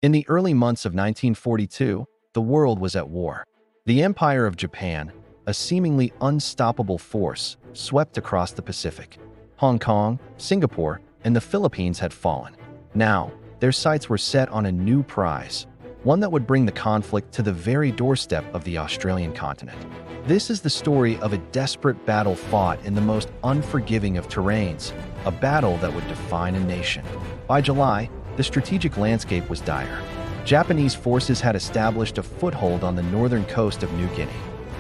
In the early months of 1942, the world was at war. The Empire of Japan, a seemingly unstoppable force, swept across the Pacific. Hong Kong, Singapore, and the Philippines had fallen. Now, their sights were set on a new prize, one that would bring the conflict to the very doorstep of the Australian continent. This is the story of a desperate battle fought in the most unforgiving of terrains, a battle that would define a nation. By July, the strategic landscape was dire. Japanese forces had established a foothold on the northern coast of New Guinea.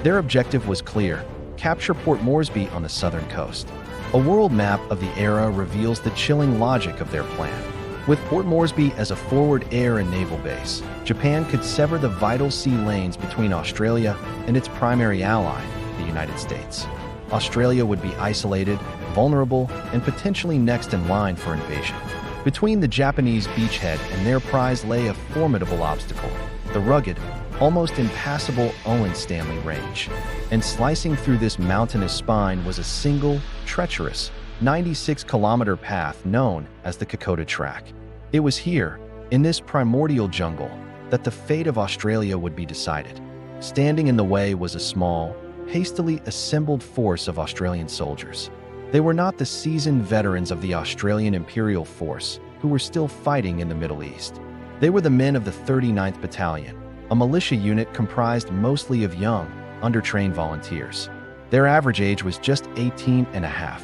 Their objective was clear: capture Port Moresby on the southern coast. A world map of the era reveals the chilling logic of their plan. With Port Moresby as a forward air and naval base, Japan could sever the vital sea lanes between Australia and its primary ally, the United States. Australia would be isolated, vulnerable, and potentially next in line for invasion. Between the Japanese beachhead and their prize lay a formidable obstacle: the rugged, almost impassable Owen Stanley Range. And slicing through this mountainous spine was a single, treacherous, 96-kilometer path known as the Kokoda Track. It was here, in this primordial jungle, that the fate of Australia would be decided. Standing in the way was a small, hastily assembled force of Australian soldiers. They were not the seasoned veterans of the Australian Imperial Force, who were still fighting in the Middle East. They were the men of the 39th Battalion, a militia unit comprised mostly of young, undertrained volunteers. Their average age was just 18 and a half.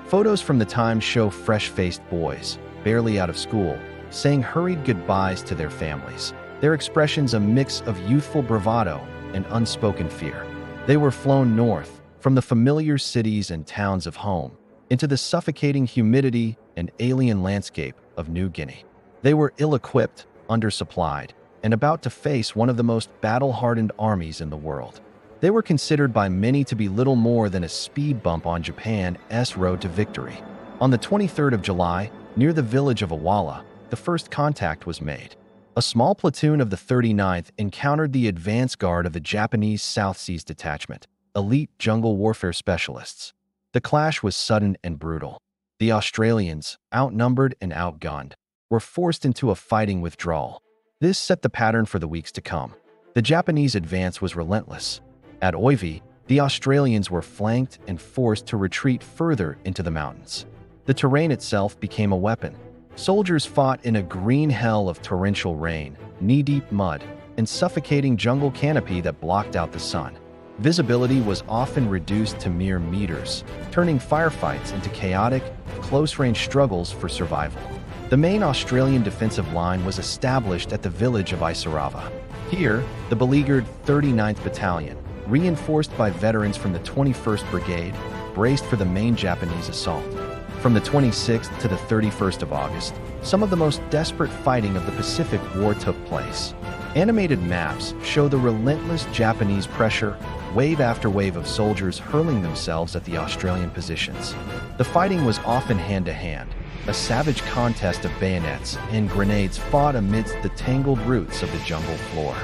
Photos from the time show fresh-faced boys, barely out of school, saying hurried goodbyes to their families, their expressions a mix of youthful bravado and unspoken fear. They were flown north, from the familiar cities and towns of home, into the suffocating humidity and alien landscape of New Guinea. They were ill-equipped, undersupplied, and about to face one of the most battle-hardened armies in the world. They were considered by many to be little more than a speed bump on Japan's road to victory. On the 23rd of July, near the village of Awala, the first contact was made. A small platoon of the 39th encountered the advance guard of the Japanese South Seas Detachment, elite jungle warfare specialists. The clash was sudden and brutal. The Australians, outnumbered and outgunned, were forced into a fighting withdrawal. This set the pattern for the weeks to come. The Japanese advance was relentless. At Oivi, the Australians were flanked and forced to retreat further into the mountains. The terrain itself became a weapon. Soldiers fought in a green hell of torrential rain, knee-deep mud, and suffocating jungle canopy that blocked out the sun. Visibility was often reduced to mere meters, turning firefights into chaotic, close-range struggles for survival. The main Australian defensive line was established at the village of Isarava. Here, the beleaguered 39th Battalion, reinforced by veterans from the 21st Brigade, braced for the main Japanese assault. From the 26th to the 31st of August, some of the most desperate fighting of the Pacific War took place. Animated maps show the relentless Japanese pressure, wave after wave of soldiers hurling themselves at the Australian positions. The fighting was often hand-to-hand, a savage contest of bayonets and grenades fought amidst the tangled roots of the jungle floor.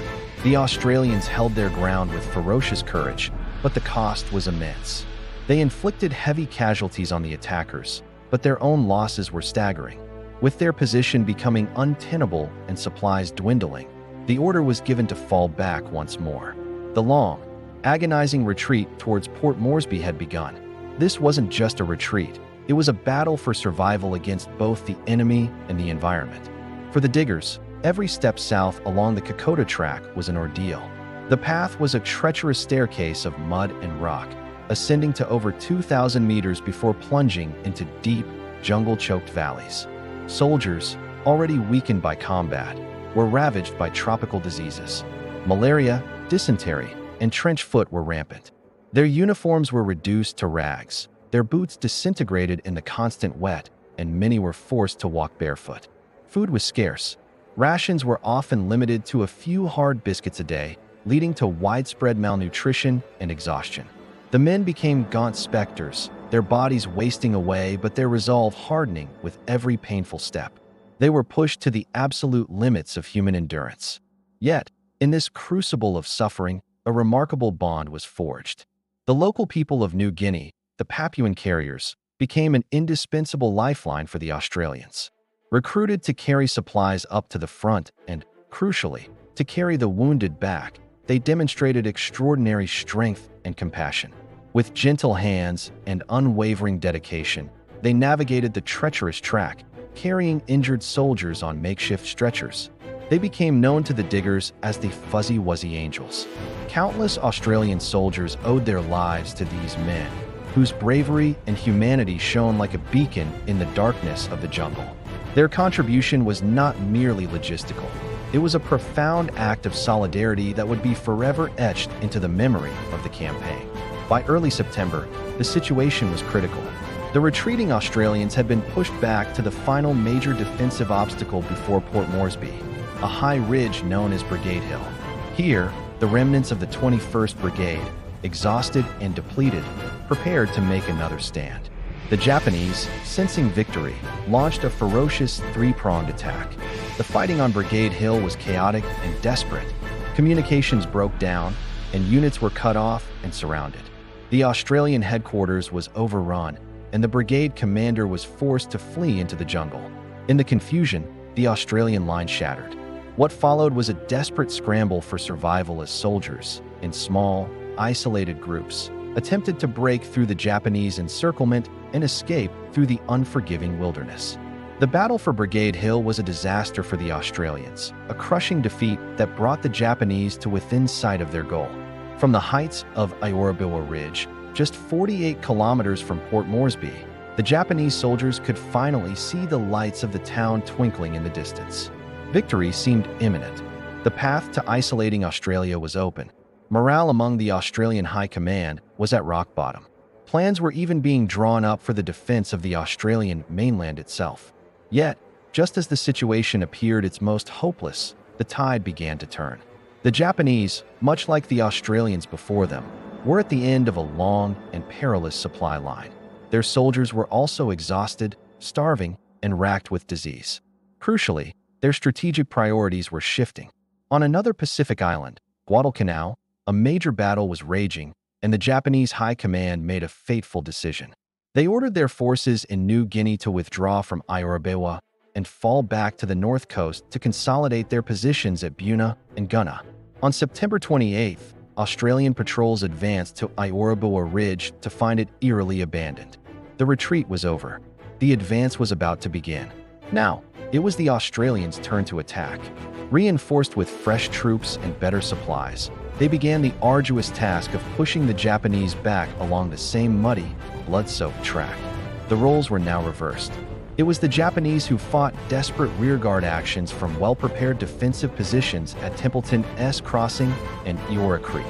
The Australians held their ground with ferocious courage, but the cost was immense. They inflicted heavy casualties on the attackers, but their own losses were staggering. With their position becoming untenable and supplies dwindling, the order was given to fall back once more. The long, agonizing retreat towards Port Moresby had begun. This wasn't just a retreat, it was a battle for survival against both the enemy and the environment. For the diggers, every step south along the Kokoda Track was an ordeal. The path was a treacherous staircase of mud and rock, ascending to over 2,000 meters before plunging into deep, jungle-choked valleys. Soldiers, already weakened by combat, were ravaged by tropical diseases. Malaria, dysentery, and trench foot were rampant. Their uniforms were reduced to rags, their boots disintegrated in the constant wet, and many were forced to walk barefoot. Food was scarce. Rations were often limited to a few hard biscuits a day, leading to widespread malnutrition and exhaustion. The men became gaunt specters, their bodies wasting away but their resolve hardening with every painful step. They were pushed to the absolute limits of human endurance. Yet, in this crucible of suffering, a remarkable bond was forged. The local people of New Guinea, the Papuan carriers, became an indispensable lifeline for the Australians. Recruited to carry supplies up to the front and Crucially, to carry the wounded back, they demonstrated extraordinary strength and compassion. With gentle hands and unwavering dedication, they navigated the treacherous track, carrying injured soldiers on makeshift stretchers. They became known to the diggers as the Fuzzy Wuzzy Angels. Countless Australian soldiers owed their lives to these men, whose bravery and humanity shone like a beacon in the darkness of the jungle. Their contribution was not merely logistical. It was a profound act of solidarity that would be forever etched into the memory of the campaign. By early September, the situation was critical. The retreating Australians had been pushed back to the final major defensive obstacle before Port Moresby, a high ridge known as Brigade Hill. Here, the remnants of the 21st Brigade, exhausted and depleted, prepared to make another stand. The Japanese, sensing victory, launched a ferocious three-pronged attack. The fighting on Brigade Hill was chaotic and desperate. Communications broke down, and units were cut off and surrounded. The Australian headquarters was overrun, and the brigade commander was forced to flee into the jungle. In the confusion, the Australian line shattered. What followed was a desperate scramble for survival as soldiers, in small, isolated groups, attempted to break through the Japanese encirclement and escape through the unforgiving wilderness. The battle for Brigade Hill was a disaster for the Australians, a crushing defeat that brought the Japanese to within sight of their goal. From the heights of Iorobiwa Ridge, just 48 kilometers from Port Moresby, the Japanese soldiers could finally see the lights of the town twinkling in the distance. Victory seemed imminent. The path to isolating Australia was open. Morale among the Australian High Command was at rock bottom. Plans were even being drawn up for the defense of the Australian mainland itself. Yet, just as the situation appeared its most hopeless, the tide began to turn. The Japanese, much like the Australians before them, were at the end of a long and perilous supply line. Their soldiers were also exhausted, starving, and racked with disease. Crucially, their strategic priorities were shifting. On another Pacific island, Guadalcanal, a major battle was raging, and the Japanese High Command made a fateful decision. They ordered their forces in New Guinea to withdraw from Iorobiwa and fall back to the north coast to consolidate their positions at Buna and Gunna. On September 28th, Australian patrols advanced to Iorobiwa Ridge to find it eerily abandoned. The retreat was over. The advance was about to begin. Now, it was the Australians' turn to attack. Reinforced with fresh troops and better supplies, they began the arduous task of pushing the Japanese back along the same muddy, blood-soaked track. The roles were now reversed. It was the Japanese who fought desperate rearguard actions from well-prepared defensive positions at Templeton S Crossing and Eora Creek.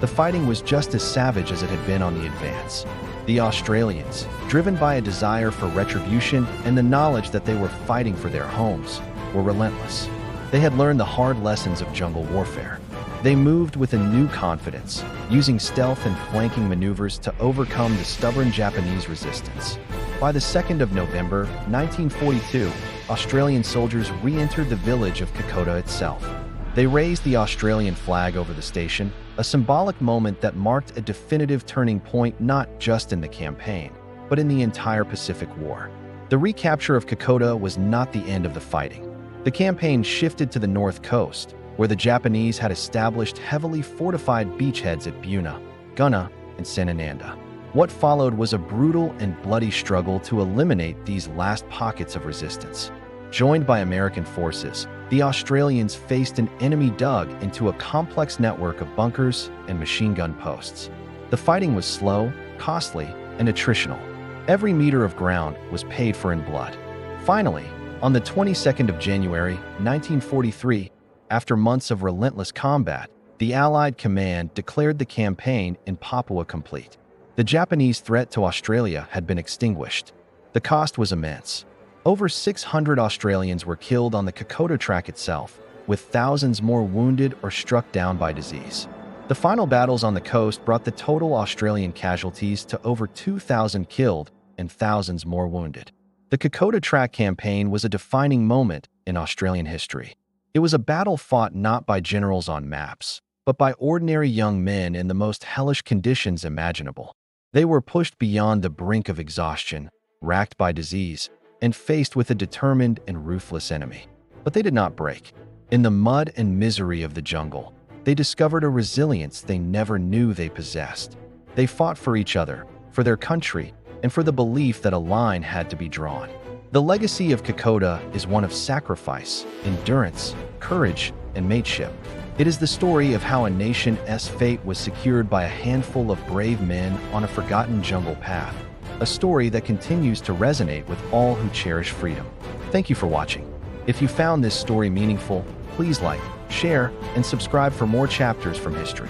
The fighting was just as savage as it had been on the advance. The Australians, driven by a desire for retribution and the knowledge that they were fighting for their homes, were relentless. They had learned the hard lessons of jungle warfare. They moved with a new confidence, using stealth and flanking maneuvers to overcome the stubborn Japanese resistance. By the 2nd of November, 1942, Australian soldiers re-entered the village of Kokoda itself. They raised the Australian flag over the station, a symbolic moment that marked a definitive turning point not just in the campaign, but in the entire Pacific War. The recapture of Kokoda was not the end of the fighting. The campaign shifted to the north coast, where the Japanese had established heavily fortified beachheads at Buna, Gunna, and Senananda. What followed was a brutal and bloody struggle to eliminate these last pockets of resistance. Joined by American forces, the Australians faced an enemy dug into a complex network of bunkers and machine gun posts. The fighting was slow, costly, and attritional. Every meter of ground was paid for in blood. Finally, on the 22nd of January, 1943, after months of relentless combat, the Allied command declared the campaign in Papua complete. The Japanese threat to Australia had been extinguished. The cost was immense. Over 600 Australians were killed on the Kokoda track itself, with thousands more wounded or struck down by disease. The final battles on the coast brought the total Australian casualties to over 2,000 killed and thousands more wounded. The Kokoda track campaign was a defining moment in Australian history. It was a battle fought not by generals on maps, but by ordinary young men in the most hellish conditions imaginable. They were pushed beyond the brink of exhaustion, racked by disease, and faced with a determined and ruthless enemy. But they did not break. In the mud and misery of the jungle, they discovered a resilience they never knew they possessed. They fought for each other, for their country, and for the belief that a line had to be drawn. The legacy of Kokoda is one of sacrifice, endurance, courage, and mateship. It is the story of how a nation's fate was secured by a handful of brave men on a forgotten jungle path. A story that continues to resonate with all who cherish freedom. Thank you for watching. If you found this story meaningful, please like, share, and subscribe for more chapters from history.